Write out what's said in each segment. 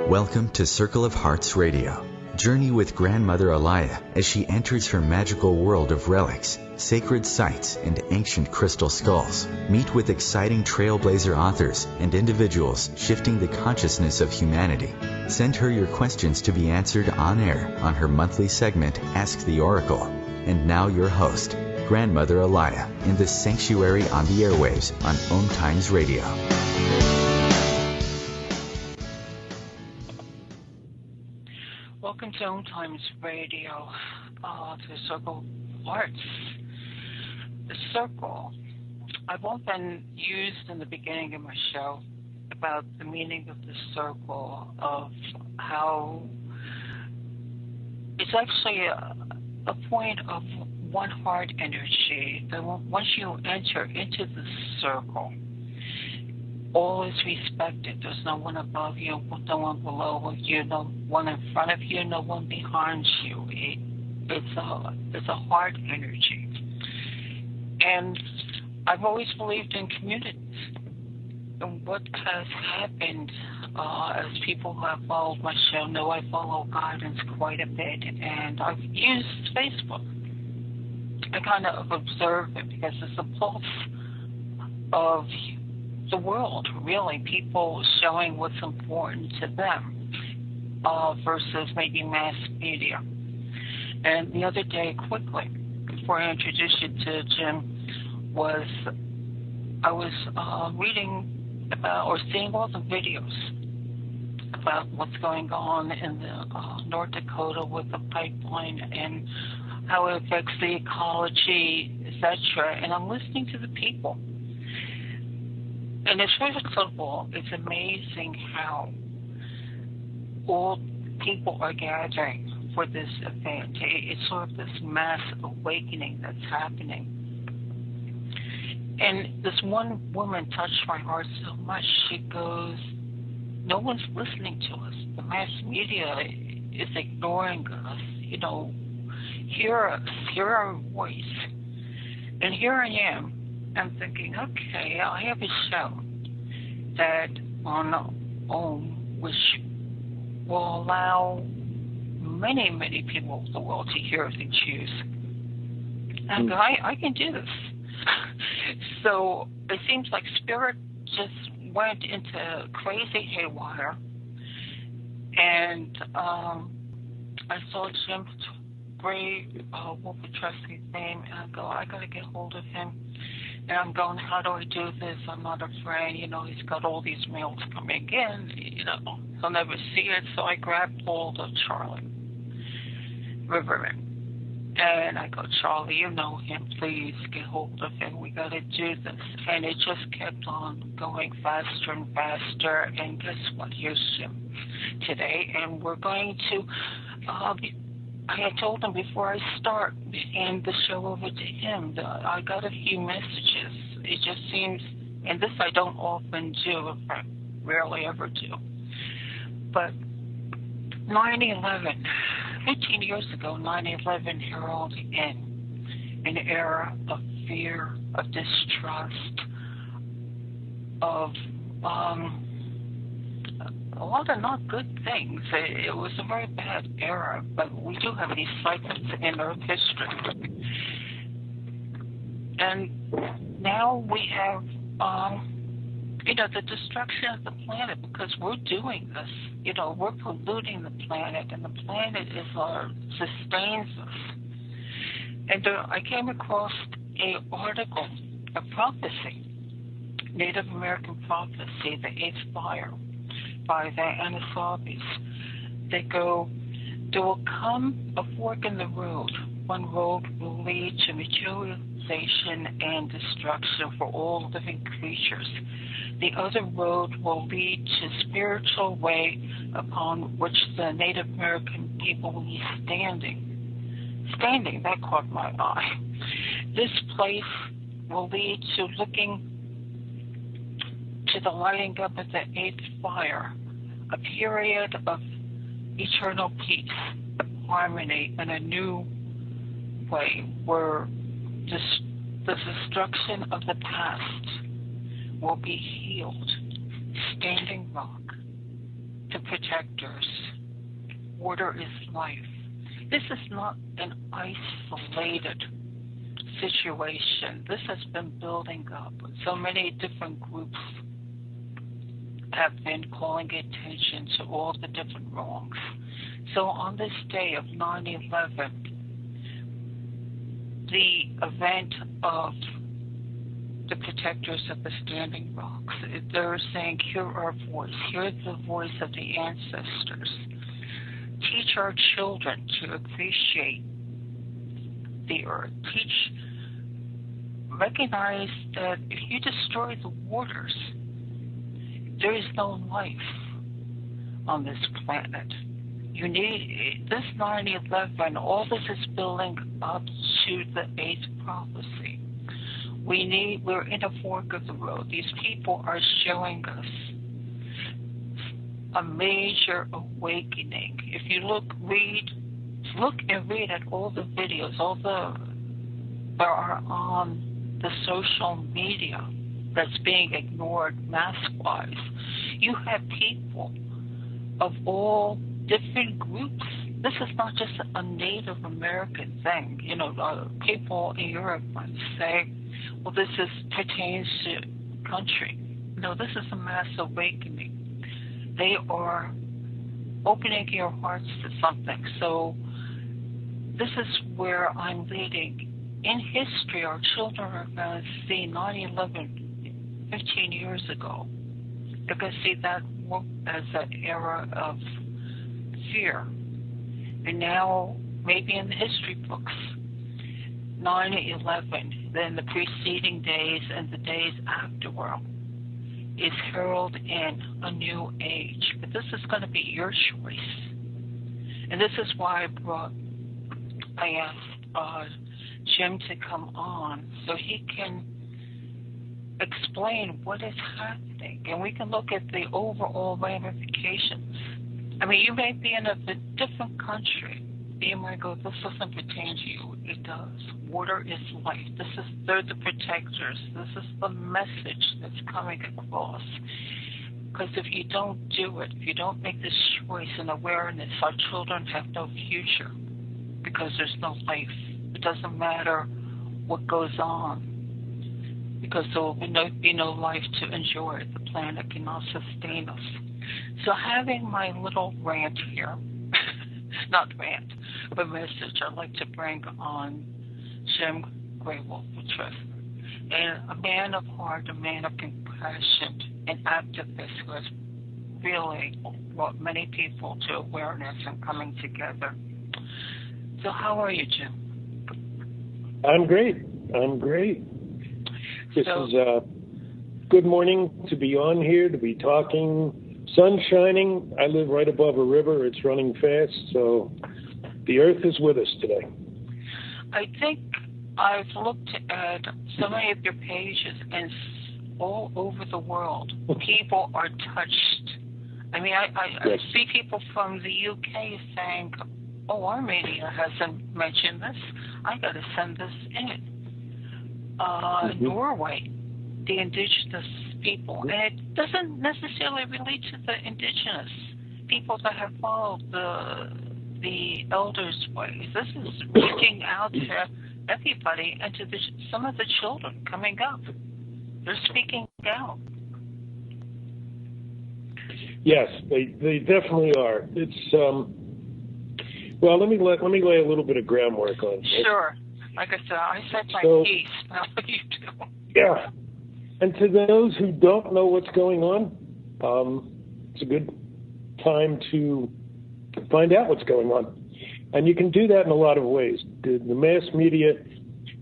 Welcome to Circle of Hearts Radio. Journey with Grandmother Alaya as she enters her magical world of relics, sacred sites, and ancient crystal skulls. Meet with exciting trailblazer authors and individuals shifting the consciousness of humanity. Send her your questions to be answered on air on her monthly segment, Ask the Oracle. And now your host, Grandmother Alaya, in the sanctuary on the airwaves on OMTimes Radio. Welcome to OMTimes Radio, to the Circle of Arts. The circle, I've often used in the beginning of my show about the meaning of the circle, of how it's actually a point of one heart energy. That once you enter into the circle, all is respected. There's no one above you, no one below you, no one in front of you, no one behind you. It's a heart energy. And I've always believed in communities. And what has happened, as people who have followed my show know, I follow guidance quite a bit, and I've used Facebook. I kind of observe it because it's a pulse of the world, really, people showing what's important to them versus maybe mass media. And the other day, quickly, before I introduce you to Jim, I was reading about or seeing all the videos about what's going on in the North Dakota with the pipeline and how it affects the ecology, etc. And I'm listening to the people. And it's very simple. It's amazing how all people are gathering for this event. It's sort of this mass awakening that's happening. And this one woman touched my heart so much. She goes, no one's listening to us. The mass media is ignoring us. Hear us, hear our voice. And here I am. I'm thinking, okay, I have a show that on OM, which will allow many, many people of the world to hear if they choose. And I can do this. So it seems like Spirit just went into crazy haywire. And I saw Jim Gray, Wolf of Trust's name, and I go, I got to get hold of him. And I'm going, how do I do this? I'm not afraid. He's got all these mails coming in. He'll never see it. So I grabbed hold of Charlie Riverman. And I go, Charlie, you know him. Please get hold of him. We got to do this. And it just kept on going faster and faster. And guess what? Here's Jim today. And we're going to... I had told him before I start and the show over to him that I got a few messages. It just seems, and this I don't often do, I rarely ever do. But 9/11, 15 years ago, 9/11 heralded in an era of fear, of distrust, of a lot of not good things. It was a very bad era, but we do have these cycles in Earth history. And now we have, the destruction of the planet because we're doing this. We're polluting the planet, and the planet sustains us. And I came across an article, a prophecy, Native American prophecy, the Eighth Fire, by the Enslaved. They go, there will come a fork in the road. One road will lead to materialization and destruction for all living creatures. The other road will lead to spiritual way upon which the Native American people will be standing. Standing, that caught my eye. This place will lead to looking to the lighting up of the eighth fire, a period of eternal peace, harmony, and a new way where the destruction of the past will be healed. Standing rock, the protectors. Water is life. This is not an isolated situation. This has been building up. So many different groups have been calling attention to all the different wrongs. So on this day of 9/11, the event of the protectors of the Standing Rocks, they're saying, hear our voice, hear the voice of the ancestors. Teach our children to appreciate the earth. Recognize that if you destroy the waters, there is no life on this planet. You need this 9/11. All this is building up to the 8th prophecy. We're in a fork of the road. These people are showing us a major awakening. If you look and read at all the videos, that are on the social media that's being ignored mass-wise. You have people of all different groups. This is not just a Native American thing. People in Europe might say, well, this pertains to country. No, this is a mass awakening. They are opening your hearts to something. So this is where I'm leading. In history, our children are going to see 9/11 15 years ago. They're going to see that as an era of fear. And now, maybe in the history books, 9/11, then the preceding days and the days afterward, is heralded in a new age. But this is going to be your choice. And this is why I asked Jim to come on so he can explain what is happening. And we can look at the overall ramifications. I mean, you may be in a different country. You might go, this doesn't pertain to you. It does. Water is life. They're the protectors. This is the message that's coming across. Because if you don't do it, if you don't make this choice and awareness, our children have no future because there's no life. It doesn't matter what goes on because there will be no life to enjoy. The planet cannot sustain us. So having my little rant here, not rant, but message I'd like to bring on Jim Graywolf, and a man of heart, a man of compassion, an activist who has really brought many people to awareness and coming together. So how are you, Jim? I'm great. This is good morning to be on here, to be talking. Sun shining. I live right above a river. It's running fast, so the earth is with us today. I think I've looked at so many of your pages, and all over the world, people are touched. I mean, I see people from the UK saying, oh, our media hasn't mentioned this. I got to send this in. Norway, the indigenous people, and it doesn't necessarily relate to the indigenous people that have followed the elders' ways. This is reaching out to everybody and to some of the children coming up. They're speaking out. Yes, they definitely are. It's well, let me lay a little bit of groundwork on it. Sure. Like I said, I said my piece. Now you do. Yeah. And to those who don't know what's going on, it's a good time to find out what's going on. And you can do that in a lot of ways. The mass media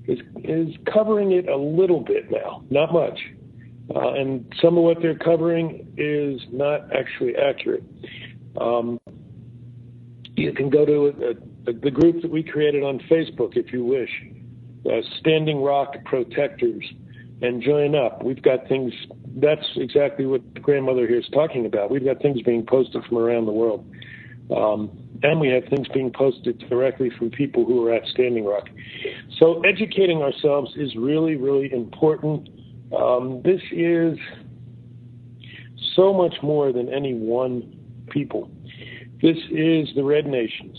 is covering it a little bit now, not much. And some of what they're covering is not actually accurate. You can go to the group that we created on Facebook if you wish, Standing Rock Protectors, and join up. We've got things, that's exactly what the grandmother here is talking about. We've got things being posted from around the world. And we have things being posted directly from people who are at Standing Rock. So educating ourselves is really, really important. This is so much more than any one people. This is the Red Nations.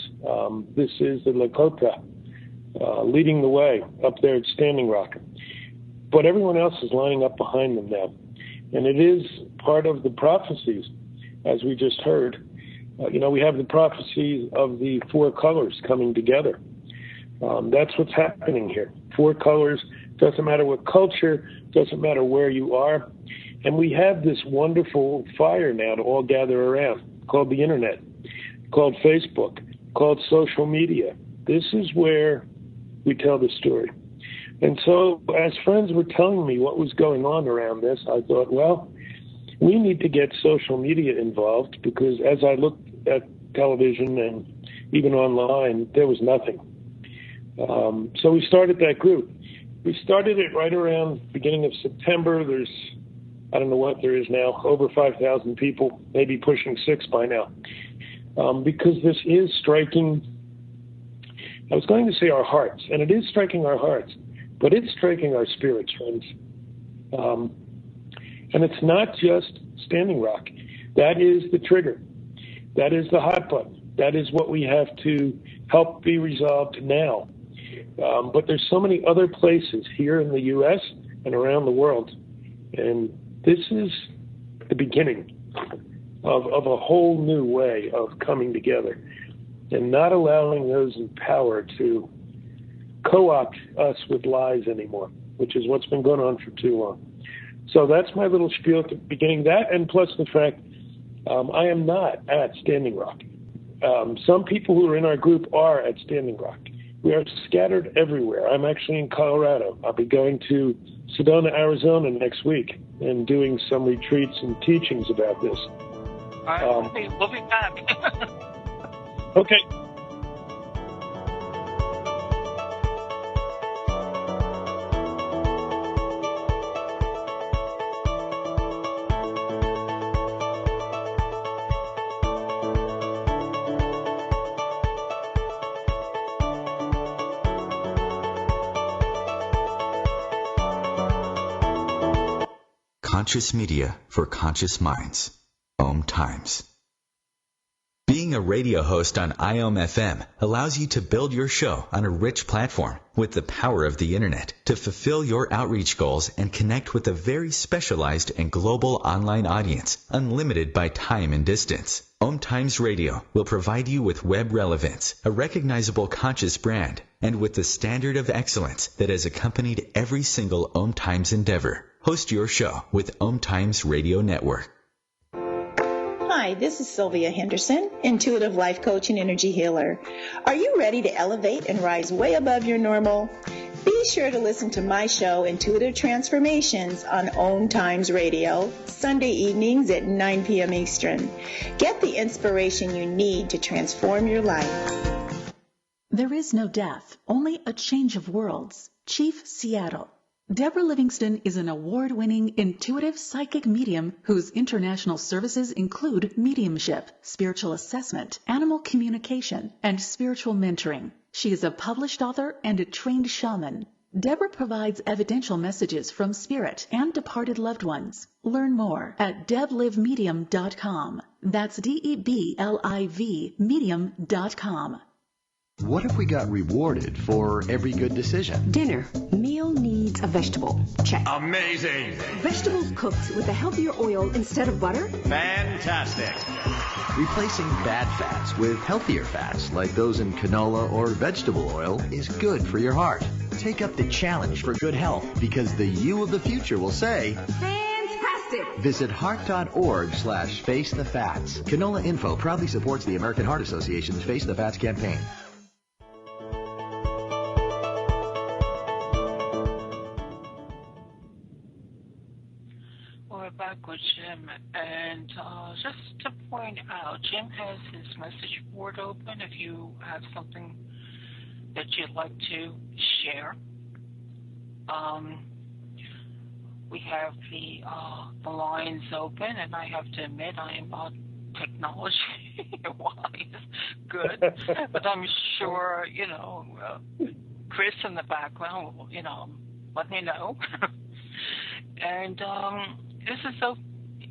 This is the Lakota leading the way up there at Standing Rock. But everyone else is lining up behind them now. And it is part of the prophecies, as we just heard. We have the prophecy of the four colors coming together. That's what's happening here. Four colors, doesn't matter what culture, doesn't matter where you are. And we have this wonderful fire now to all gather around, called the internet, called Facebook, called social media. This is where we tell the story. And so as friends were telling me what was going on around this, I thought, well, we need to get social media involved, because as I looked at television and even online, there was nothing. So we started that group. We started it right around the beginning of September. There's, I don't know what there is now, over 5,000 people, maybe pushing 6 by now. Because this is striking, I was going to say our hearts, and it is striking our hearts, but it's striking our spirits, friends. And it's not just Standing Rock. That is the trigger. That is the hot button. That is what we have to help be resolved now. But there's so many other places here in the U.S. and around the world. And this is the beginning of a whole new way of coming together and not allowing those in power to co-opt us with lies anymore, which is what's been going on for too long. So that's my little spiel at the beginning. That, and plus the fact I am not at Standing Rock. Some people who are in our group are at Standing Rock. We are scattered everywhere. I'm actually in Colorado. I'll be going to Sedona, Arizona next week and doing some retreats and teachings about this. All right, we'll be back. Okay. Conscious media for conscious minds. OMTimes. Being a radio host on IOM-FM allows you to build your show on a rich platform with the power of the internet to fulfill your outreach goals and connect with a very specialized and global online audience, unlimited by time and distance. OMTimes Radio will provide you with web relevance, a recognizable conscious brand, and with the standard of excellence that has accompanied every single OMTimes endeavor. Host your show with OMTimes Radio Network. Hi, this is Sylvia Henderson, intuitive life coach and energy healer. Are you ready to elevate and rise way above your normal? Be sure to listen to my show, Intuitive Transformations, on OMTimes Radio, Sunday evenings at 9 p.m. Eastern. Get the inspiration you need to transform your life. There is no death, only a change of worlds. Chief, Seattle. Deborah Livingston is an award-winning intuitive psychic medium whose international services include mediumship, spiritual assessment, animal communication, and spiritual mentoring. She is a published author and a trained shaman. Deborah provides evidential messages from spirit and departed loved ones. Learn more at deblivemedium.com. That's DEBLIV medium.com. What if we got rewarded for every good decision? Dinner. Meal needs a vegetable. Check. Amazing. Vegetables cooked with a healthier oil instead of butter? Fantastic. Replacing bad fats with healthier fats like those in canola or vegetable oil is good for your heart. Take up the challenge for good health, because the you of the future will say, Fantastic. Visit heart.org/face the fats. Canola Info proudly supports the American Heart Association's Face the Fats campaign. Back with Jim, and just to point out, Jim has his message board open if you have something that you'd like to share. We have the lines open, and I have to admit I am not technology-wise good, but I'm sure, Chris in the background will, let me know. And this is so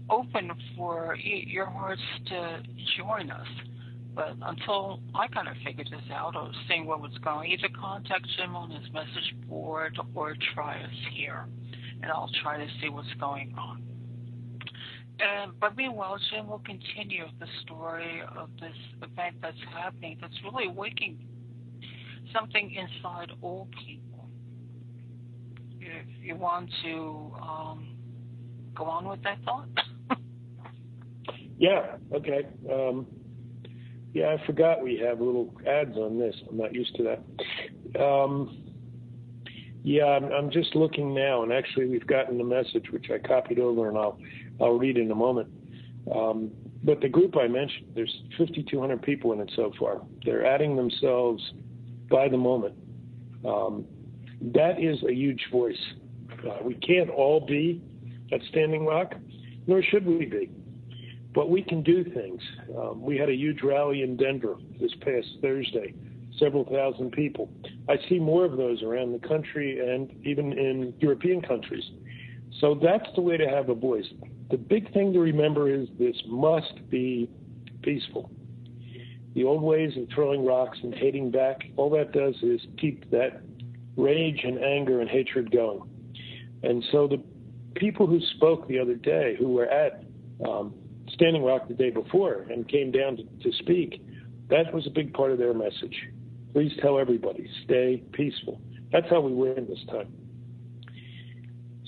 open for your hearts to join us. But until I kind of figured this out or seeing what was going, either contact Jim on his message board or try us here, and I'll try to see what's going on. But meanwhile, Jim will continue the story of this event that's happening that's really waking something inside all people. If you want to go on with that thought. Yeah, okay. Yeah, I forgot we have little ads on this. I'm not used to that. Yeah, I'm just looking now, and actually we've gotten the message, which I copied over, and I'll read in a moment. But the group I mentioned, there's 5,200 people in it so far. They're adding themselves by the moment. That is a huge voice. We can't all be at Standing Rock, nor should we be. But we can do things. We had a huge rally in Denver this past Thursday, several thousand people. I see more of those around the country and even in European countries. So that's the way to have a voice. The big thing to remember is this must be peaceful. The old ways of throwing rocks and hating back, all that does is keep that rage and anger and hatred going. And so the people who spoke the other day, who were at Standing Rock the day before and came down to speak, that was a big part of their message. Please tell everybody, stay peaceful. That's how we win this time.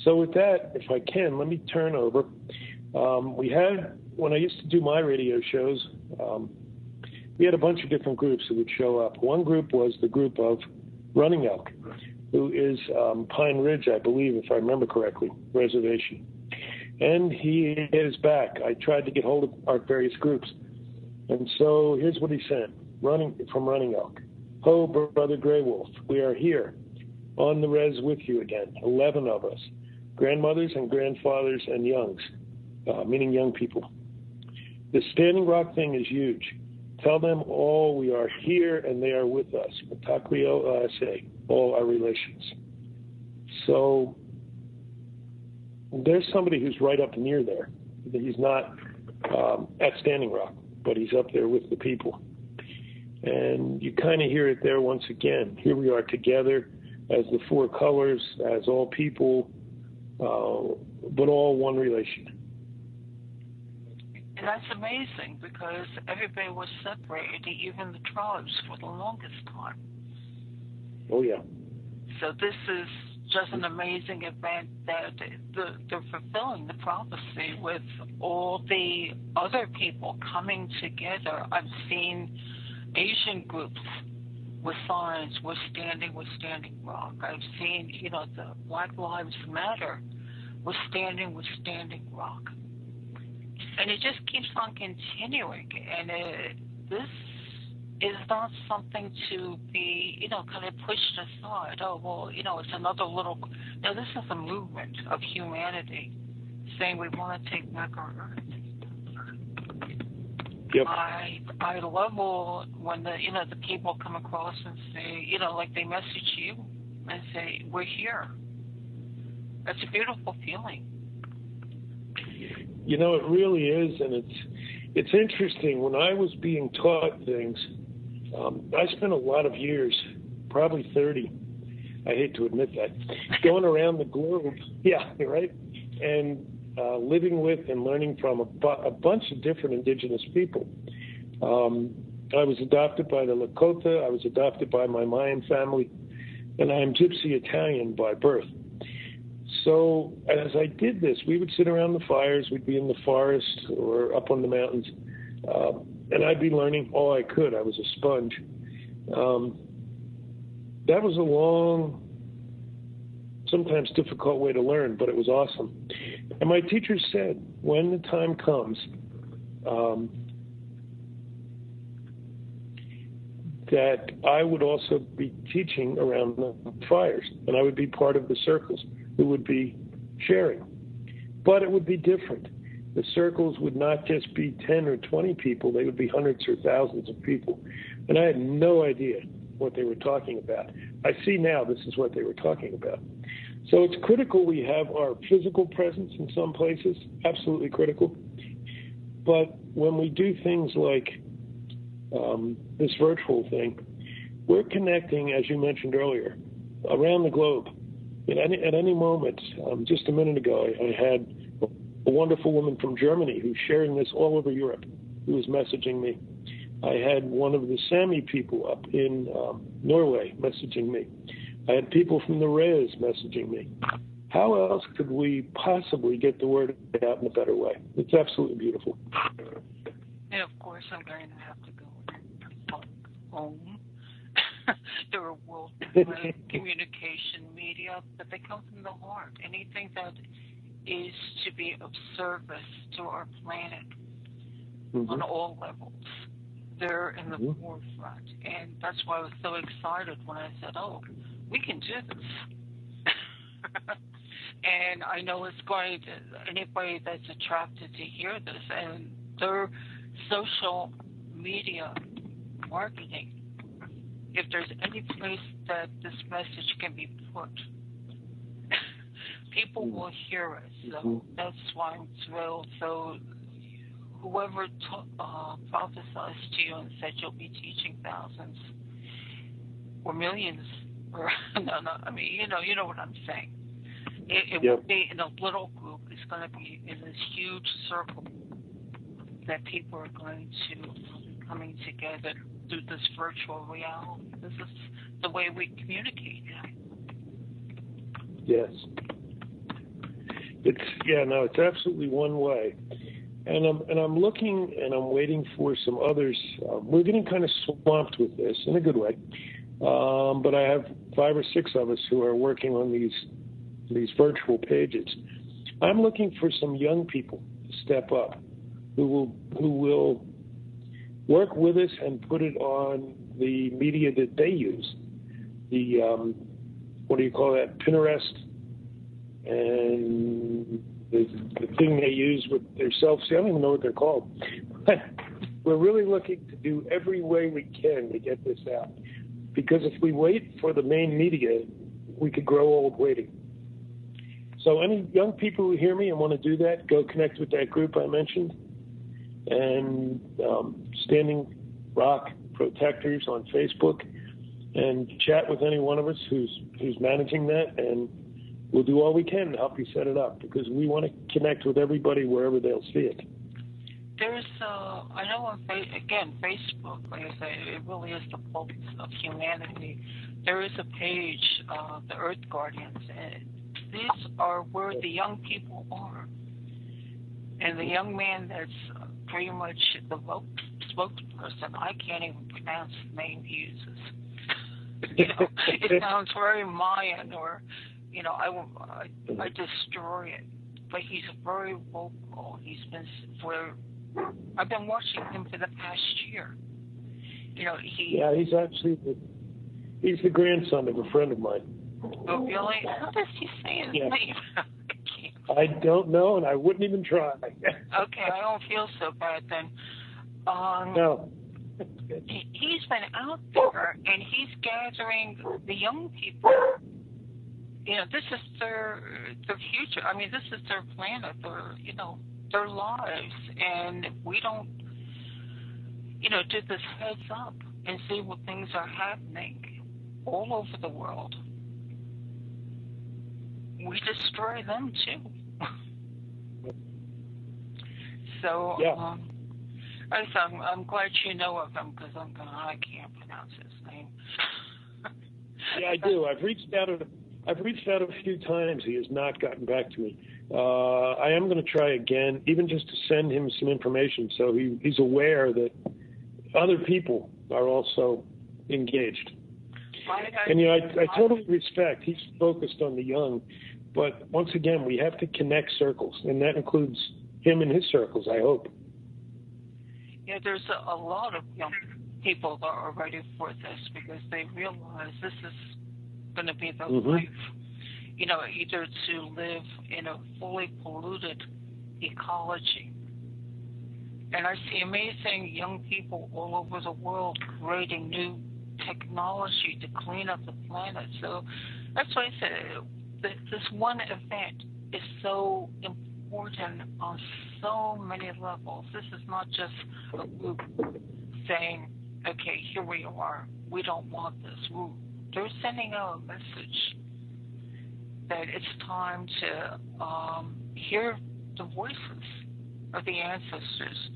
So with that, if I can, let me turn over. We had, when I used to do my radio shows, we had a bunch of different groups that would show up. One group was the group of Running Elk, who is Pine Ridge, I believe, if I remember correctly, reservation. And he is back. I tried to get hold of our various groups. And so here's what he sent, from Running Elk. Ho, Brother Grey Wolf, we are here on the res with you again, 11 of us, grandmothers and grandfathers and youngs, meaning young people. The Standing Rock thing is huge. Tell them all we are here and they are with us. Matakwio Ase, all our relations. So there's somebody who's right up near there. He's not at Standing Rock, but he's up there with the people. And you kind of hear it there once again. Here we are together as the four colors, as all people, but all one relation. And that's amazing because everybody was separated, even the tribes, for the longest time. Oh, yeah. So this is just an amazing event that they're fulfilling the prophecy with all the other people coming together. I've seen Asian groups with signs, we're Standing Rock. I've seen, the Black Lives Matter, we're Standing Rock. And it just keeps on continuing. And this is not something to be, kind of pushed aside. Oh, well, it's another little... No, this is a movement of humanity saying we want to take back our Earth. Yep. I love when the people come across and say, like they message you and say, we're here. That's a beautiful feeling. It really is, and it's interesting. When I was being taught things, I spent a lot of years, probably 30, I hate to admit that, going around the globe, yeah, right, and living with and learning from a bunch of different indigenous people. I was adopted by the Lakota, I was adopted by my Mayan family, and I am Gypsy Italian by birth. So as I did this, we would sit around the fires, we'd be in the forest or up on the mountains, and I'd be learning all I could. I was a sponge. That was a long, sometimes difficult way to learn, but it was awesome. And my teacher said, when the time comes, that I would also be teaching around the fires, and I would be part of the circles who would be sharing. But it would be different. The circles would not just be 10 or 20 people, they would be hundreds or thousands of people. And I had no idea what they were talking about. I see now this is what they were talking about. So it's critical we have our physical presence in some places, absolutely critical. But when we do things like this virtual thing, we're connecting, as you mentioned earlier, around the globe. At any moment, just a minute ago, I had a wonderful woman from Germany who's sharing this all over Europe, who was messaging me. I had one of the Sami people up in Norway messaging me. I had people from the Res messaging me. How else could we possibly get the word out in a better way? It's absolutely beautiful. And of course, I'm going to have to go home. There are worldwide communication media, but they come from the heart. Anything that is to be of service to our planet on all levels, they're in the forefront. And that's why I was so excited when I said, oh, we can do this. And I know it's going to, anybody that's attracted to hear this, and their social media marketing, if there's any place that this message can be put, people will hear it. So that's why I'm thrilled. So whoever prophesied to you and said you'll be teaching thousands or millions, or no, I mean, you know what I'm saying. It won't be in a little group. It's going to be in this huge circle that people are going to be coming together through this virtual reality. This is the way we communicate now. Yes. It's absolutely one way. And I'm looking and I'm waiting for some others. We're getting kind of swamped with this in a good way. But I have 5 or 6 of us who are working on these virtual pages. I'm looking for some young people to step up who will work with us and put it on the media that they use. The what do you call that? Pinterest, and the thing they use with their selfies. I don't even know what they're called. We're really looking to do every way we can to get this out. Because if we wait for the main media, we could grow old waiting. So any young people who hear me and want to do that, go connect with that group I mentioned. And Standing Rock Protectors on Facebook, and chat with any one of us who's managing that, and we'll do all we can to help you set it up, because we want to connect with everybody wherever they'll see it. There's, I know on Facebook, like I say, it really is the pulse of humanity. There is a page, the Earth Guardians, and these are where the young people are. And the young man that's pretty much the spokesperson, I can't even pronounce the name he uses. It sounds very Mayan, or, I destroy it. But he's very vocal. I've been watching him for the past year. He's the grandson of a friend of mine. Oh, really? How does he say his name? I don't know, and I wouldn't even try. Okay, I don't feel so bad then. No. He's been out there, and he's gathering the young people. This is their future. I mean, this is their planet, their lives, and we don't, do this heads up and see what things are happening all over the world. We destroy them too. So, I'm glad you know of him, because I can't pronounce his name. Yeah, I do. I've reached out a few times. He has not gotten back to me. I am going to try again, even just to send him some information so he's aware that other people are also engaged. And I totally respect he's focused on the young, but once again, we have to connect circles, and that includes him and his circles, I hope. Yeah, there's a lot of young people that are ready for this, because they realize this is going to be their life. Either to live in a fully polluted ecology. And I see amazing young people all over the world creating new technology to clean up the planet. So that's why I said this one event is so important on so many levels. This is not just a group saying, okay, here we are, we don't want this. They're sending out a message that it's time to hear the voices of the ancestors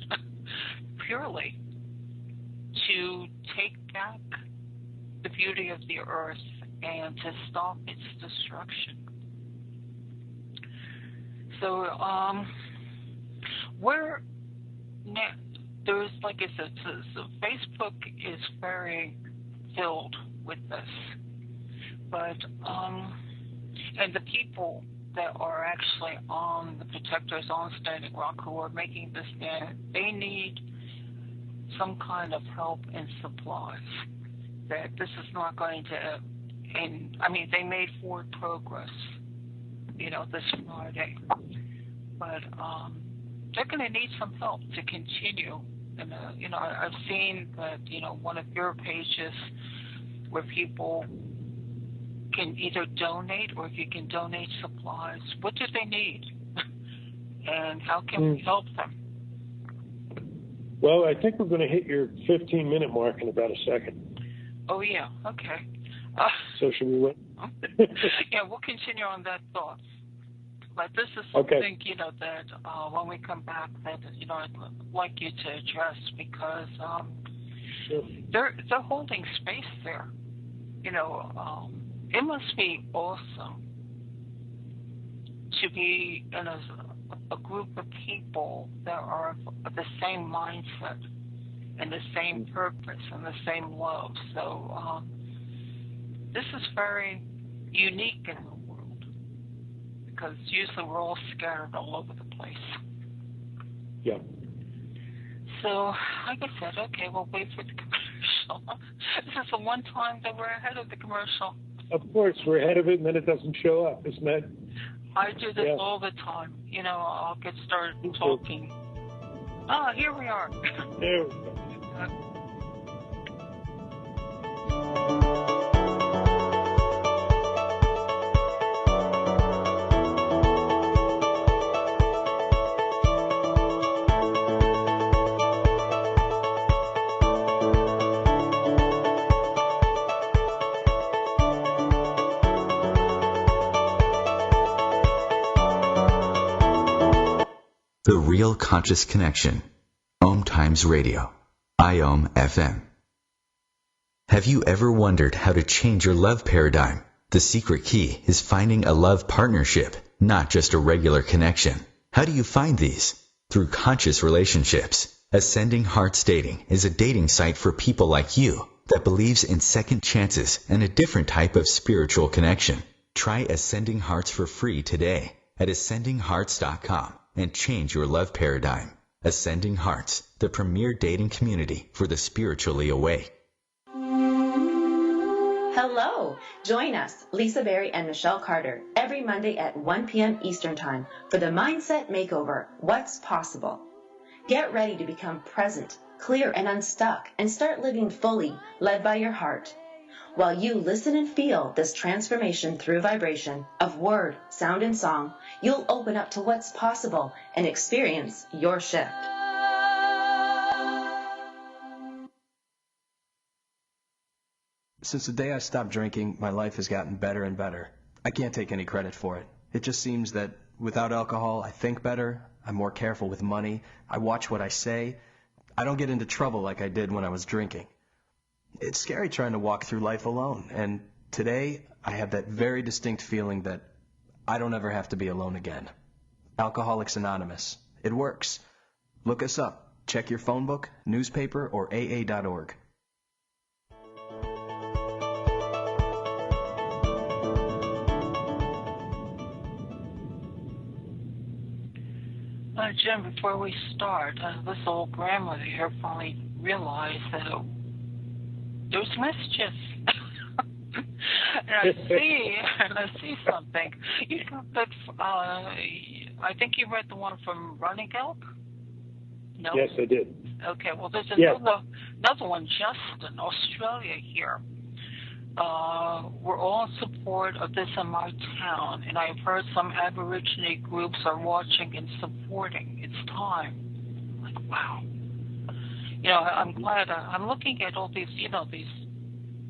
purely, to take back the beauty of the earth and to stop its destruction. So there's, like I said, so Facebook is very filled with this, but and the people that are actually on the protectors on Standing Rock who are making this stand, they need some kind of help and supplies. That this is not going to, and I mean, they made forward progress, this Friday, but they're going to need some help to continue. And I've seen that one of your pages where people can either donate, or if you can donate supplies, what do they need, and how can we help them? Well, I think we're going to hit your 15-minute mark in about a second. Oh, yeah, okay. So should we wait? Yeah, we'll continue on that thought. But this is something, that when we come back, that, I'd like you to address, because they're holding space there. It must be awesome to be in a group of people that are of the same mindset and the same purpose and the same love. So this is very unique in the world, because usually we're all scattered all over the place. Yeah. So, like I said, okay, we'll wait for the commercial. This is the one time that we're ahead of the commercial. Of course, we're ahead of it, and then it doesn't show up, isn't that? I do this all the time. I'll get started talking. Here we are. There we go. The Real Conscious Connection. OMTimes Radio. IOM FM. Have you ever wondered how to change your love paradigm? The secret key is finding a love partnership, not just a regular connection. How do you find these? Through conscious relationships. Ascending Hearts Dating is a dating site for people like you that believes in second chances and a different type of spiritual connection. Try Ascending Hearts for free today at ascendinghearts.com. and change your love paradigm. Ascending Hearts, the premier dating community for the spiritually awake. Hello! Join us, Lisa Berry and Michelle Carter, every Monday at 1 p.m. Eastern Time for the Mindset Makeover, What's Possible. Get ready to become present, clear, and unstuck, and start living fully, led by your heart. While you listen and feel this transformation through vibration of word, sound, and song, you'll open up to what's possible and experience your shift. Since the day I stopped drinking, my life has gotten better and better. I can't take any credit for it. It just seems that without alcohol, I think better, I'm more careful with money, I watch what I say, I don't get into trouble like I did when I was drinking. It's scary trying to walk through life alone, and today I have that very distinct feeling that I don't ever have to be alone again. Alcoholics Anonymous. It works. Look us up. Check your phone book, newspaper, or AA.org. Jim, before we start, this old grandmother here finally realized that there's messages. and I see something. You know that I think you read the one from Running Elk? No? Yes, I did. Okay, well, there's another one just in Australia here. we're all in support of this in my town, and I've heard some Aborigine groups are watching and supporting. It's time. Like, wow. I'm glad. I'm looking at all these, these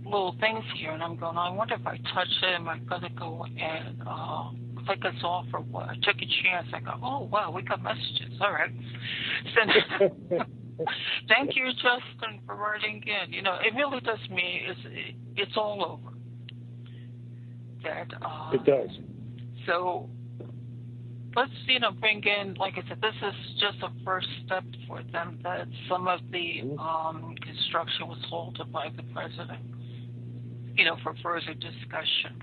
little things here, and I'm going, I wonder if I touch it, am I going to go and click us off or what? I took a chance. I go, oh, wow, we got messages. All right. So, thank you, Justin, for writing in. It really does mean it's all over. It does. So let's, bring in, like I said, this is just a first step for them, that some of the construction was halted by the president, for further discussion.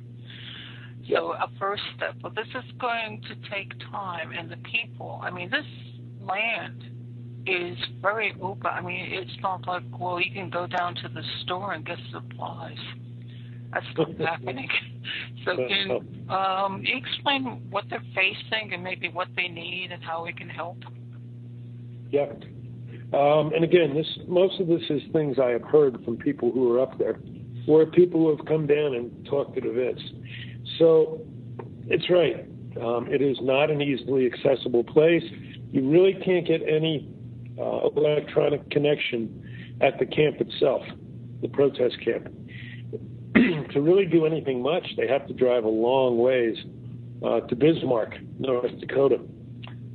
So a first step. Well, this is going to take time, and the people, this land is very open. It's not like, well, you can go down to the store and get supplies. That's not happening. So can you explain what they're facing and maybe what they need and how we can help? Yeah. And again, most of this is things I have heard from people who are up there, or people who have come down and talked at events. So it's right. It is not an easily accessible place. You really can't get any electronic connection at the camp itself, the protest camp. To really do anything much, they have to drive a long ways to Bismarck, North Dakota,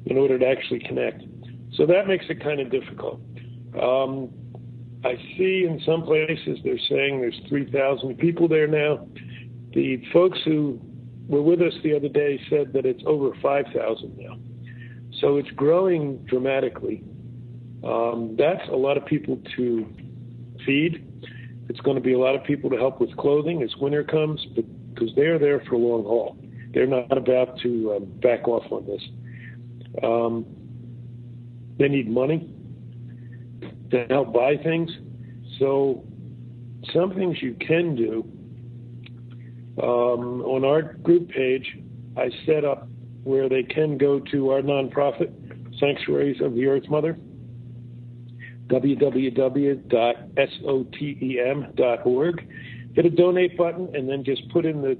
in order to actually connect. So that makes it kind of difficult. I see in some places they're saying there's 3,000 people there now. The folks who were with us the other day said that it's over 5,000 now. So it's growing dramatically. That's a lot of people to feed. It's going to be a lot of people to help with clothing as winter comes, because they're there for a long haul. They're not about to back off on this. They need money to help buy things. So some things you can do. On our group page, I set up where they can go to our nonprofit, Sanctuaries of the Earth Mother, www.sotem.org. Hit a donate button and then just put in the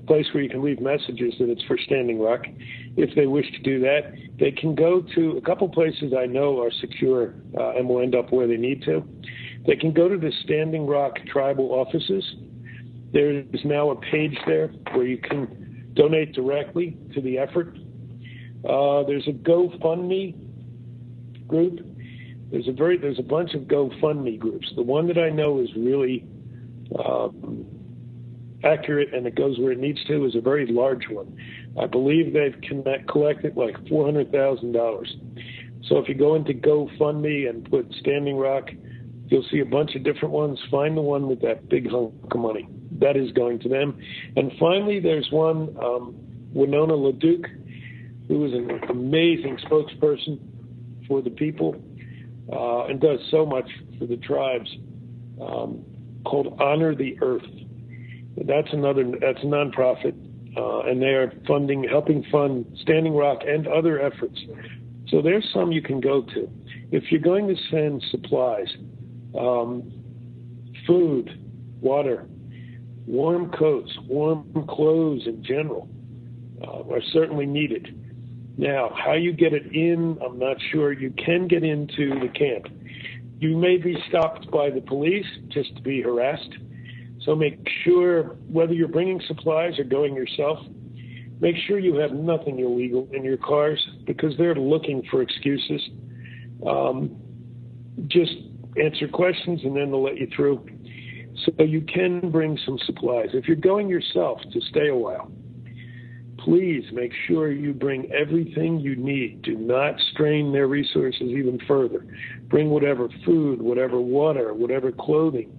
place where you can leave messages that it's for Standing Rock. If they wish to do that, they can go to a couple places I know are secure and will end up where they need to. They can go to the Standing Rock tribal offices. There is now a page there where you can donate directly to the effort. There's a GoFundMe group. There's a bunch of GoFundMe groups. The one that I know is really accurate and it goes where it needs to is a very large one. I believe they've collected like $400,000. So if you go into GoFundMe and put Standing Rock, you'll see a bunch of different ones. Find the one with that big hunk of money. That is going to them. And finally, there's one, Winona LaDuke, who is an amazing spokesperson for the people and does so much for the tribes, called Honor the Earth. That's a nonprofit, and they are helping fund Standing Rock and other efforts. So there's some you can go to. If you're going to send supplies, food, water, warm coats, warm clothes in general are certainly needed. Now, how you get it in, I'm not sure. You can get into the camp. You may be stopped by the police just to be harassed. So make sure, whether you're bringing supplies or going yourself, make sure you have nothing illegal in your cars because they're looking for excuses. Just answer questions and then they'll let you through. So you can bring some supplies. If you're going yourself to stay a while, please make sure you bring everything you need. Do not strain their resources even further. Bring whatever food, whatever water, whatever clothing,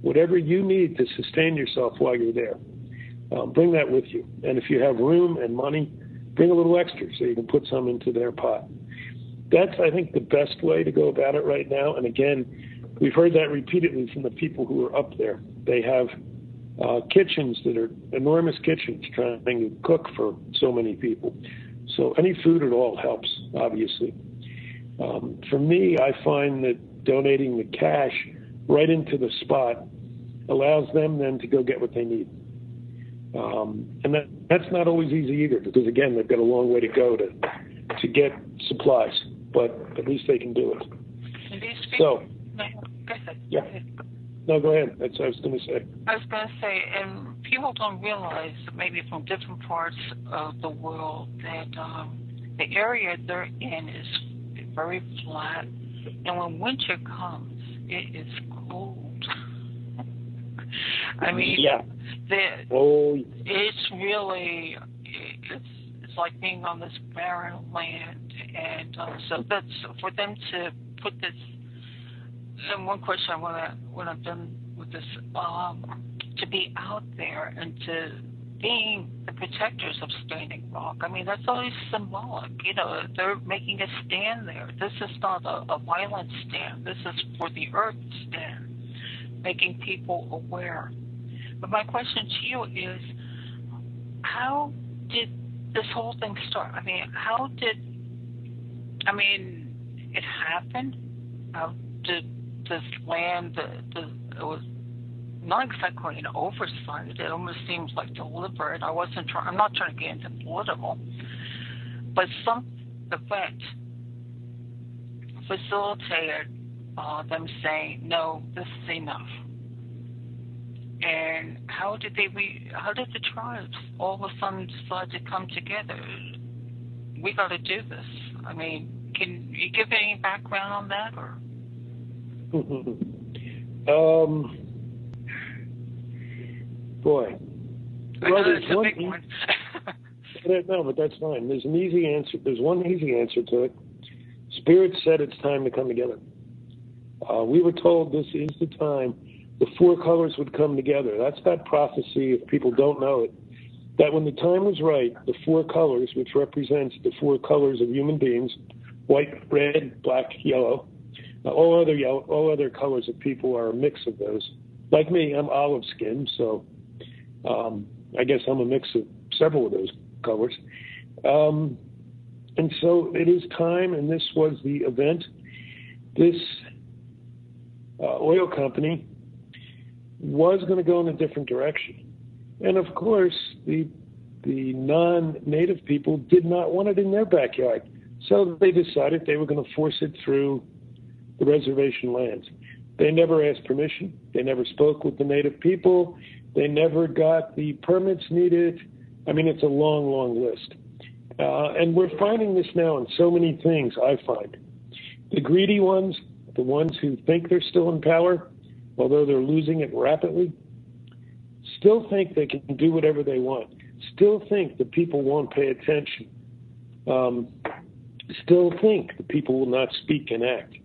whatever you need to sustain yourself while you're there. Bring that with you. And if you have room and money, bring a little extra so you can put some into their pot. That's, I think, the best way to go about it right now. And again, we've heard that repeatedly from the people who are up there. They have kitchens that are enormous kitchens trying to cook for so many people. So any food at all helps, obviously. For me, I find that donating the cash right into the spot allows them then to go get what they need. And that's not always easy either, because again, they've got a long way to go to get supplies, but at least they can do it. So, yeah. No, go ahead. That's what I was going to say. I was going to say, and people don't realize, maybe from different parts of the world, that the area they're in is very flat, and when winter comes, it is cold. I mean, yeah. It's really, it's like being on this barren land, and so that's for them to put this. And one question I want to, when I'm done with this, to be out there and to being the protectors of Standing Rock. I mean, that's always symbolic. You know, they're making a stand there. This is not a violent stand. This is for the earth stand, making people aware. But my question to you is, how did this whole thing start? I mean, it happened. How did this land, it was not exactly an oversight. It almost seems like deliberate. I'm not trying to get into political, but some event facilitated them saying, no, this is enough. And how did the tribes all of a sudden decide to come together? We got to do this. I mean, can you give any background on that, or? Boy. Well, there's a big one. No, but that's fine. There's an easy answer. There's one easy answer to it. Spirit said it's time to come together. We were told this is the time the four colors would come together. That's that prophecy, if people don't know it, that when the time was right, the four colors, which represents the four colors of human beings, white, red, black, yellow, all other colors of people are a mix of those. Like me, I'm olive skin, so I guess I'm a mix of several of those colors. And so it is time, and this was the event. This oil company was going to go in a different direction. And of course, the non-native people did not want it in their backyard. So they decided they were going to force it through the reservation lands. They never asked permission. They never spoke with the native people. They never got the permits needed. I mean, it's a long, long list. And we're finding this now in so many things, I find. The greedy ones, the ones who think they're still in power, although they're losing it rapidly, still think they can do whatever they want, still think the people won't pay attention, still think the people will not speak and act.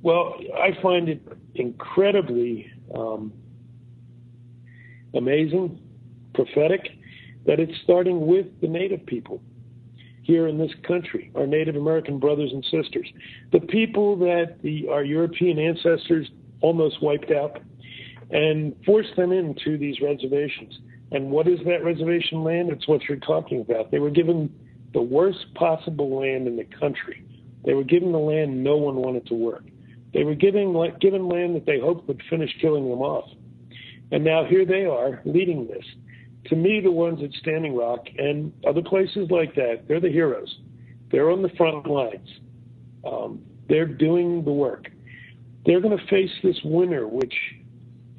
Well, I find it incredibly amazing, prophetic, that it's starting with the native people here in this country, our Native American brothers and sisters, the people that our European ancestors almost wiped out and forced them into these reservations. And what is that reservation land? It's what you're talking about. They were given the worst possible land in the country. They were given the land no one wanted to work. They were given land that they hoped would finish killing them off. And now here they are leading this. To me, the ones at Standing Rock and other places like that, they're the heroes. They're on the front lines. They're doing the work. They're going to face this winter, which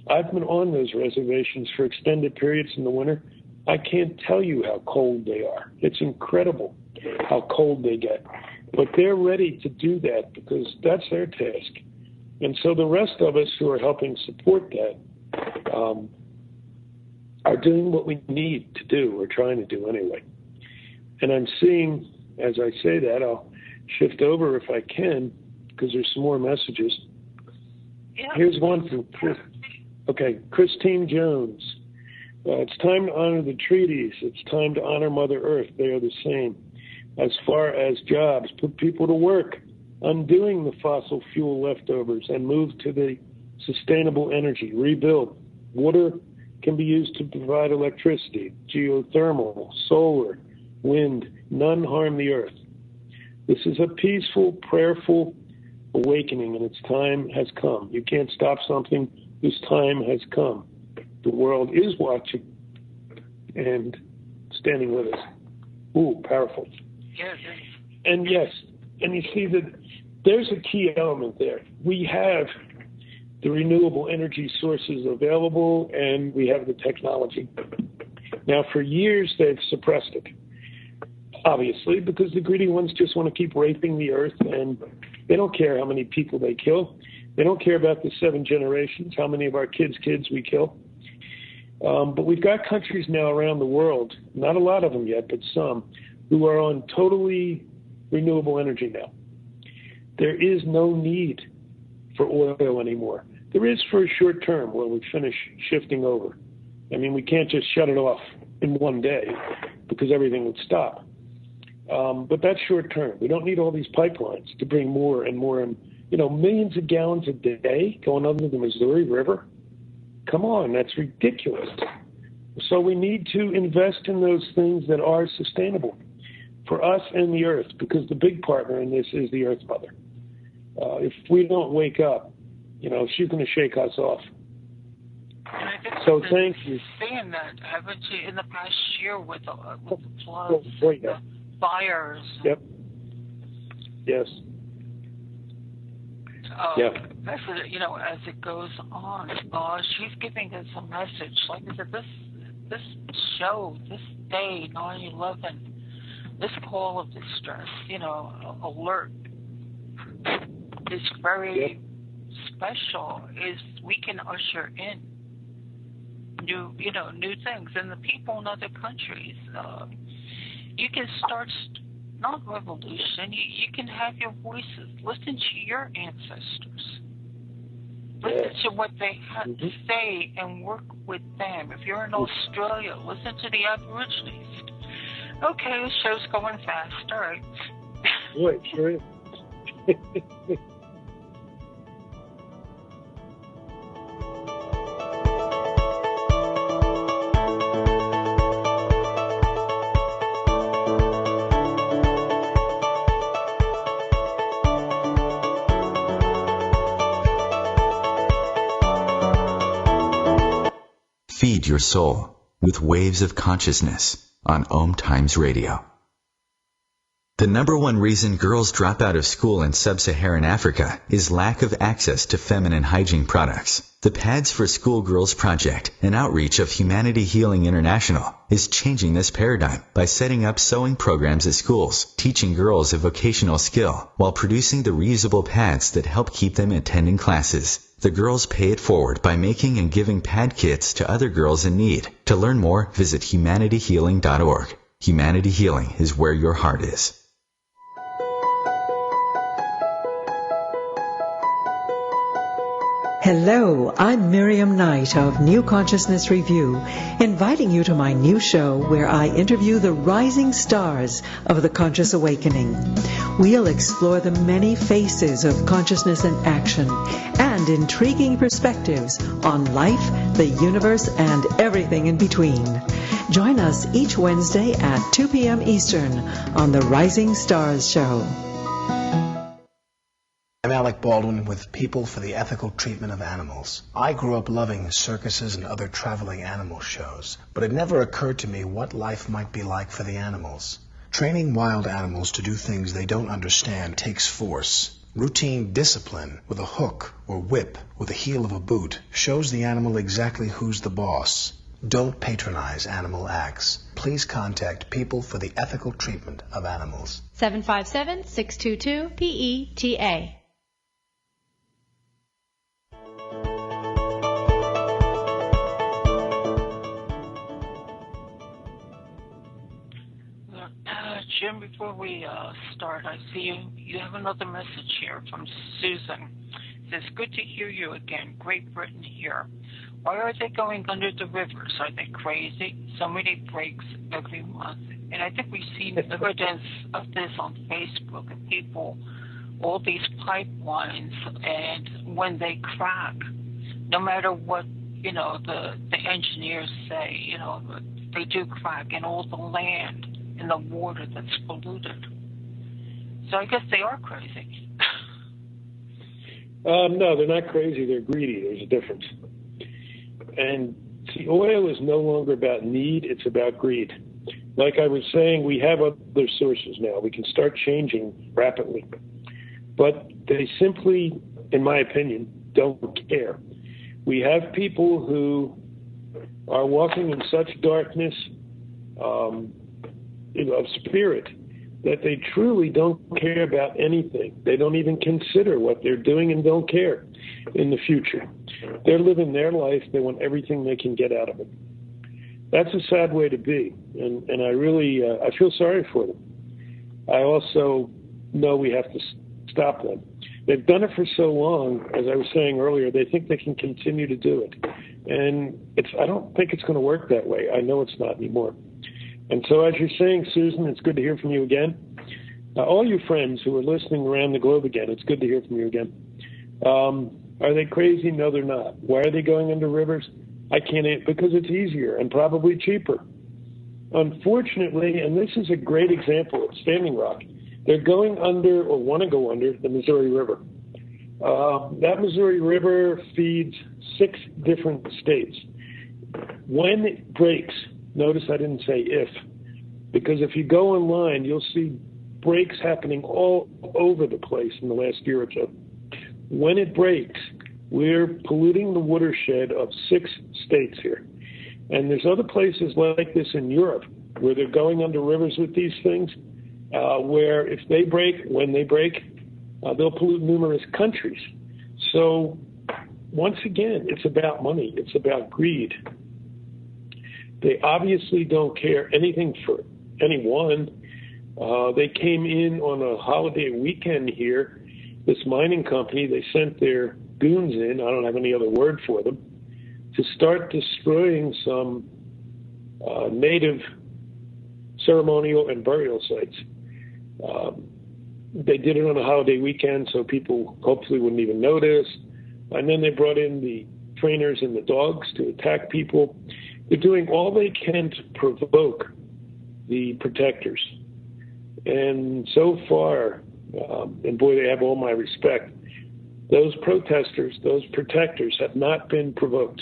I've been on those reservations for extended periods in the winter. I can't tell you how cold they are. It's incredible how cold they get. But they're ready to do that because that's their task. And so the rest of us who are helping support that are doing what we need to do, or trying to do anyway. And I'm seeing, as I say that, I'll shift over if I can, because there's some more messages. Yeah. Here's one from Christine Jones. It's time to honor the treaties. It's time to honor Mother Earth. They are the same. As far as jobs, put people to work, undoing the fossil fuel leftovers and move to the sustainable energy, rebuild. Water can be used to provide electricity, geothermal, solar, wind. None harm the earth. This is a peaceful, prayerful awakening, and its time has come. You can't stop something whose time has come. The world is watching and standing with us. Ooh, powerful. Yes. And yes, and you see that there's a key element there. We have the renewable energy sources available, and we have the technology. Now, for years, they've suppressed it, obviously, because the greedy ones just want to keep raping the earth, and they don't care how many people they kill. They don't care about the 7 generations, how many of our kids' kids we kill. But we've got countries now around the world, not a lot of them yet, but some, who are on totally renewable energy now. There is no need for oil anymore. There is for a short term when we finish shifting over. I mean, we can't just shut it off in one day because everything would stop. But that's short term. We don't need all these pipelines to bring more and more, and millions of gallons a day going under the Missouri River. Come on, that's ridiculous. So we need to invest in those things that are sustainable for us and the earth, because the big partner in this is the Earth Mother. If we don't wake up, she's going to shake us off. So thank you. Seeing that, haven't you, in the past year with the floods, the fires? Yep. Yes. As it goes on, she's giving us a message. Like I said, this show, this day, 9/11, this call of distress, alert, is very special. Is we can usher in new things, and the people in other countries. You can start. Not revolution. You can have your voices. Listen to your ancestors. Listen to what they had to say and work with them. If you're in Australia, listen to the Aborigines. Okay, the show's going fast. All right. Boy, it sure is. Feed your soul with Waves of Consciousness on OMTimes Radio. The number one reason girls drop out of school in sub-Saharan Africa is lack of access to feminine hygiene products. The Pads for Schoolgirls Project, an outreach of Humanity Healing International, is changing this paradigm by setting up sewing programs at schools, teaching girls a vocational skill, while producing the reusable pads that help keep them attending classes. The girls pay it forward by making and giving pad kits to other girls in need. To learn more, visit humanityhealing.org. Humanity Healing is where your heart is. Hello, I'm Miriam Knight of New Consciousness Review, inviting you to my new show where I interview the rising stars of the conscious awakening. We'll explore the many faces of consciousness in action and intriguing perspectives on life, the universe, and everything in between. Join us each Wednesday at 2 p.m. Eastern on the Rising Stars Show. I'm Alec Baldwin with People for the Ethical Treatment of Animals. I grew up loving circuses and other traveling animal shows, but it never occurred to me what life might be like for the animals. Training wild animals to do things they don't understand takes force. Routine discipline with a hook or whip with the heel of a boot shows the animal exactly who's the boss. Don't patronize animal acts. Please contact People for the Ethical Treatment of Animals. 757-622-PETA. Jim, before we start, I see you have another message here from Susan. It says, good to hear you again. Great Britain here. Why are they going under the rivers? Are they crazy? So many breaks every month. And I think we've seen evidence of this on Facebook and people, all these pipelines, and when they crack, no matter what, the engineers say, they do crack, and all the land in the water that's polluted. So I guess they are crazy. No, they're not crazy. They're greedy. There's a difference. And see, oil is no longer about need, it's about greed. Like I was saying, we have other sources now. We can start changing rapidly. But they simply, in my opinion, don't care. We have people who are walking in such darkness of spirit that they truly don't care about anything. They don't even consider what they're doing and don't care in the future. They're living their life. They want everything they can get out of it. That's a sad way to be, and I really I feel sorry for them. I also know we have to stop them. They've done it for so long, as I was saying earlier, they think they can continue to do it. And I don't think it's going to work that way. I know it's not anymore. And so as you're saying, Susan, it's good to hear from you again. All you friends who are listening around the globe again, it's good to hear from you again. Are they crazy? No, they're not. Why are they going under rivers? I can't answer, because it's easier and probably cheaper. Unfortunately, and this is a great example at Standing Rock, they're going under, or want to go under, the Missouri River. That Missouri River feeds 6 different states. When it breaks, notice I didn't say if, because if you go online, you'll see breaks happening all over the place in the last year or so. When it breaks, we're polluting the watershed of 6 states here. And there's other places like this in Europe where they're going under rivers with these things, where if they break, when they break, they'll pollute numerous countries. So once again, it's about money. It's about greed. They obviously don't care anything for anyone. They came in on a holiday weekend here, this mining company. They sent their goons in, I don't have any other word for them, to start destroying some native ceremonial and burial sites. They did it on a holiday weekend so people hopefully wouldn't even notice. And then they brought in the trainers and the dogs to attack people. They're doing all they can to provoke the protectors. And so far, and boy, they have all my respect, those protesters, those protectors have not been provoked.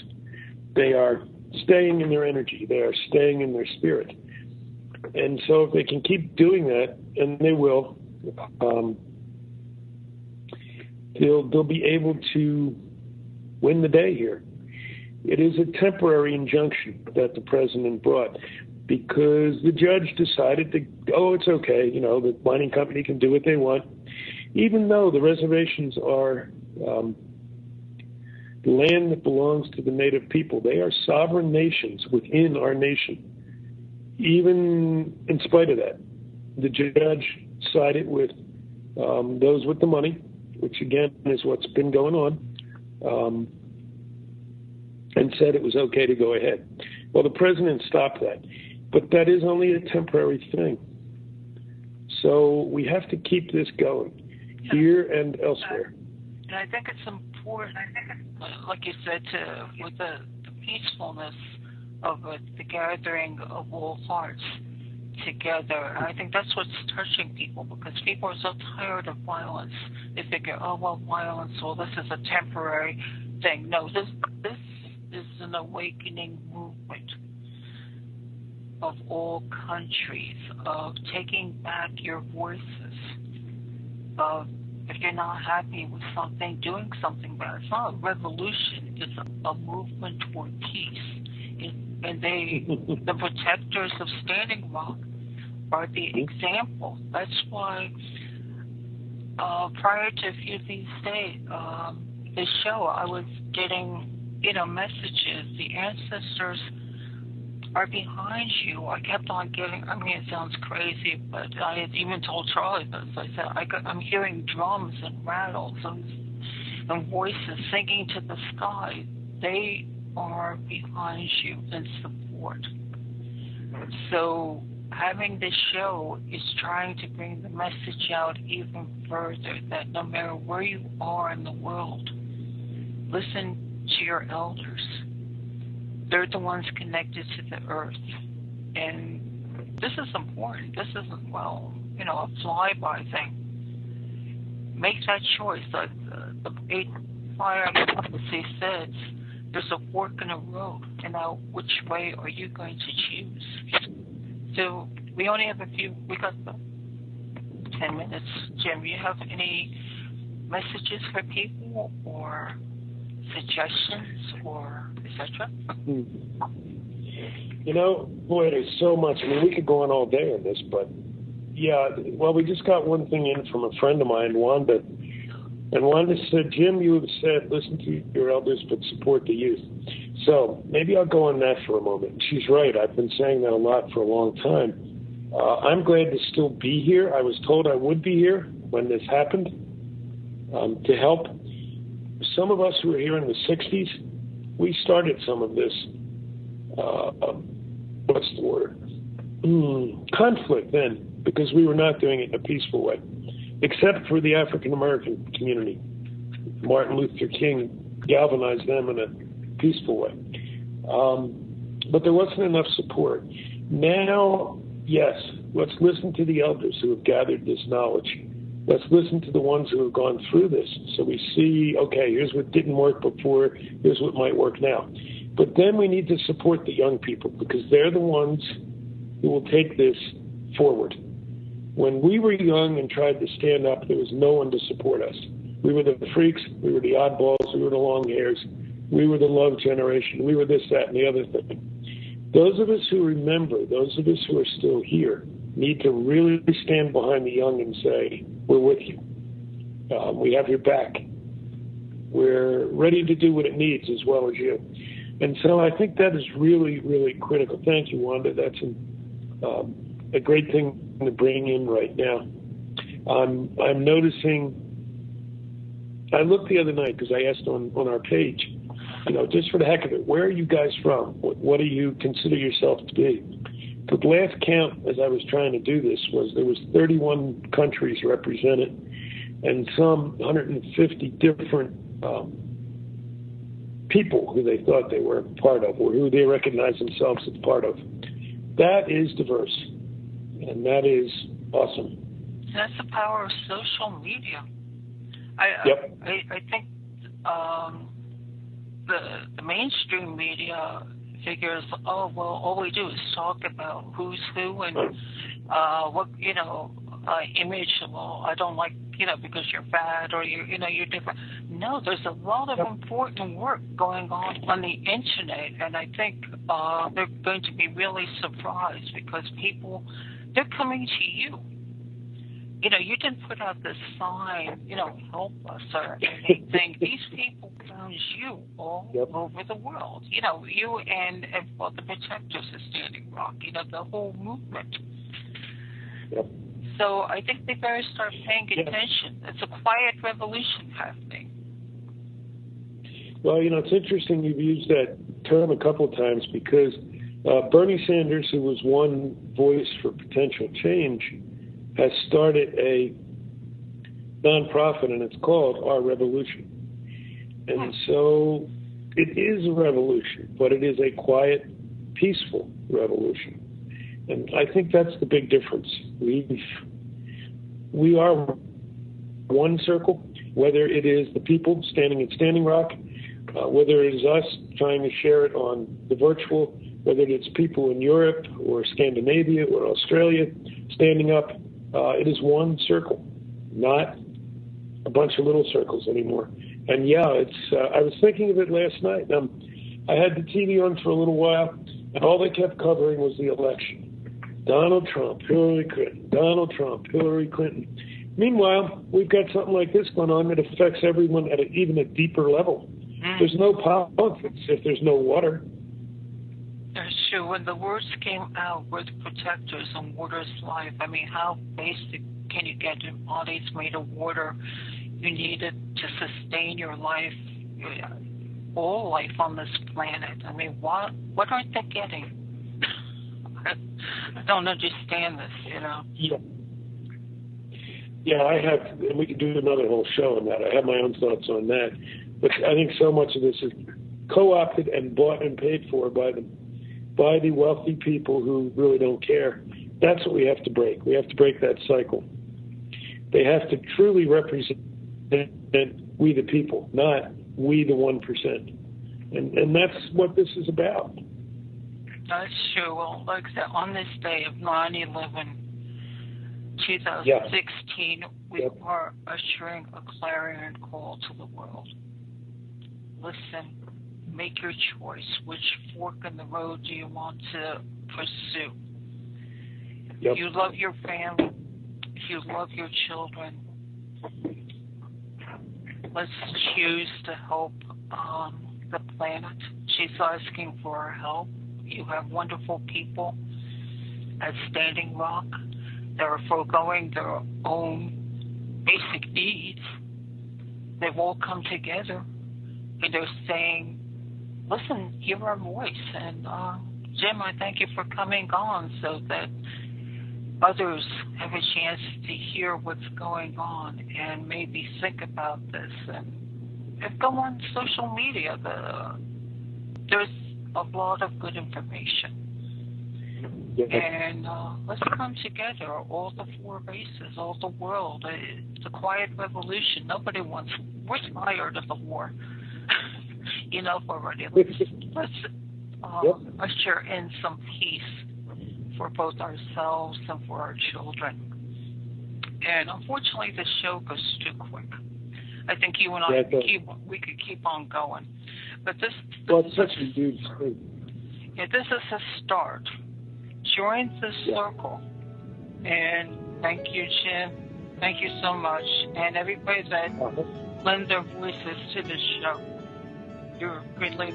They are staying in their energy. They are staying in their spirit. And so if they can keep doing that, and they will, they'll be able to win the day here. It is a temporary injunction that the president brought because the judge decided it's okay, the mining company can do what they want, even though the reservations are the land that belongs to the native people. They are sovereign nations within our nation. Even in spite of that, the judge sided with those with the money, which again is what's been going on, and said it was okay to go ahead. Well, the president stopped that, but that is only a temporary thing. So we have to keep this going here and elsewhere. And I think it's important, like you said, with the peacefulness of the gathering of all hearts together. I think that's what's touching people, because people are so tired of violence. They figure, violence, this is a temporary thing. No, this is an awakening movement of all countries, of taking back your voices, of if you're not happy with something, doing something about it. It's not a revolution, it's a movement toward peace. And the protectors of Standing Rock are the example. That's why prior to a few of these days, this show, I was getting, messages. The ancestors are behind you. I kept on getting, it sounds crazy, but I had even told Charlie this. I said, I'm hearing drums and rattles and voices singing to the sky. They are behind you in support. So having this show is trying to bring the message out even further, that no matter where you are in the world, listen to your elders. They're the ones connected to the earth. And this is important. This isn't, a fly-by thing. Make that choice. Like the 8 fire prophecy says, there's a fork in the road, and now which way are you going to choose? So we only have we got 10 minutes. Jim, you have any messages for people or suggestions or etc.? You know, boy, there's so much. I mean, we could go on all day on this, but yeah, well, we just got one thing in from a friend of mine, Wanda. And Wanda said, Jim, you have said, listen to your elders, but support the youth. So maybe I'll go on that for a moment. She's right. I've been saying that a lot for a long time. I'm glad to still be here. I was told I would be here when this happened to help. Some of us who were here in the 60s, we started some of this, what's the word? Conflict then, because we were not doing it in a peaceful way, except for the African-American community. Martin Luther King galvanized them in a peaceful way. But there wasn't enough support. Now, yes, let's listen to the elders who have gathered this knowledge. Let's listen to the ones who have gone through this so we see, okay, here's what didn't work before, here's what might work now. But then we need to support the young people because they're the ones who will take this forward. When we were young and tried to stand up, there was no one to support us. We were the freaks, we were the oddballs, we were the long hairs, we were the love generation, we were this, that, and the other thing. Those of us who remember, those of us who are still here, need to really stand behind the young and say, we're with you. We have your back. We're ready to do what it needs as well as you. And so I think that is really, really critical. Thank you, Wanda. That's a great thing to bring in right now. I'm noticing, I looked the other night because I asked on our page, you know, just for the heck of it, where are you guys from? What do you consider yourself to be? The last count, as I was trying to do this, was there was 31 countries represented and some 150 different people who they thought they were part of or who they recognize themselves as part of. That is diverse, and that is awesome. That's the power of social media. Yep. I think the mainstream media figures, oh, well, all we do is talk about who's who and what, image. Well, I don't like, because you're fat or you're different. No, there's a lot of important work going on the internet, and I think they're going to be really surprised because people, they're coming to you. You didn't put out this sign, help us or anything. These people found you all over the world. You and the Protectors of Standing Rock, the whole movement. Yep. So I think they better start paying attention. It's a quiet revolution happening. Well, it's interesting you've used that term a couple of times because Bernie Sanders, who was one voice for potential change, has started a nonprofit, and it's called Our Revolution. And so it is a revolution, but it is a quiet, peaceful revolution. And I think that's the big difference. We are one circle, whether it is the people standing at Standing Rock, whether it is us trying to share it on the virtual, whether it's people in Europe or Scandinavia or Australia standing up. It is one circle, not a bunch of little circles anymore. And I was thinking of it last night. I had the TV on for a little while, and all they kept covering was the election. Donald Trump, Hillary Clinton, Donald Trump, Hillary Clinton. Meanwhile, we've got something like this going on that affects everyone at even a deeper level. There's no politics if there's no water. That's true. When the words came out, we're the protectors and water's life, I mean, how basic can you get? Your body's made of water. You need it to sustain your life, all life on this planet. I mean, what aren't they getting? I don't understand this, Yeah, I have, and we could do another whole show on that. I have my own thoughts on that. But I think so much of this is co-opted and bought and paid for by the wealthy people who really don't care. That's what we have to break. We have to break that cycle. They have to truly represent we the people, not we the 1%. And that's what this is about. That's true. Well, like I said, on this day of 9/11/2016, we are ushering a clarion call to the world. Listen, make your choice. Which fork in the road do you want to pursue? If you love your family, if you love your children, let's choose to help the planet. She's asking for our help. You have wonderful people at Standing Rock that are foregoing their own basic needs. They've all come together and they're saying, listen, hear our voice. And Jim, I thank you for coming on so that others have a chance to hear what's going on and maybe think about this. And go on social media. There's a lot of good information. And let's come together, all the four races, all the world. It's a quiet revolution. Nobody wants. We're tired of the war. Enough already. Let's usher in some peace for both ourselves and for our children. And unfortunately, the show goes too quick. I think you and I we could keep on going. But this it's such a huge thing. Yeah, this is a start. Join the circle. And thank you, Jim. Thank you so much. And everybody that lend their voices to the show. You're greatly